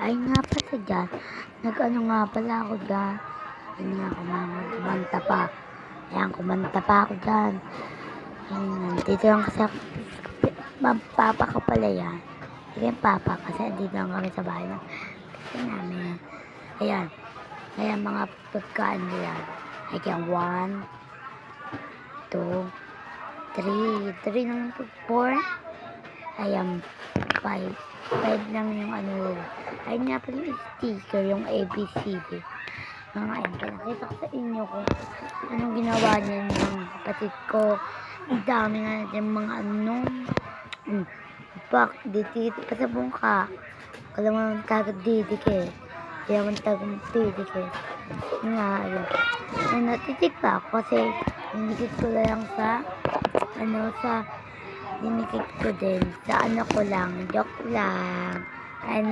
Ay nga pala dyan, nag-ano nga pala ako dyan. Ayun nga, kumanta pa. Ayan, kumanta pa ako dyan. Ayun, dito lang kasi ako, papa ko pala yan. Hindi yung papa kasi dito lang kami sa bahay kasi namin. Ayan, ayan mga pagkaan nila. Ayan, 1, 2, 3 naman po, 4. Ayan, 5 lang yung ano nila. Ayun nga pala yung sticker, yung ABCD. Mga ayun, pinakita ko sa inyo kung anong ginawa niya ng kapatid ko. Ang dami nga yung mga ano. Bak, dito pa sa bungka. Alam mo naman tagad didik eh. Kaya naman tagad didik eh. Yun nga, ayun. Ayun, natitik pa ako kasi dinikit ko lang sa dinikit ko din sa ano ko lang. Joke lang. Ayun.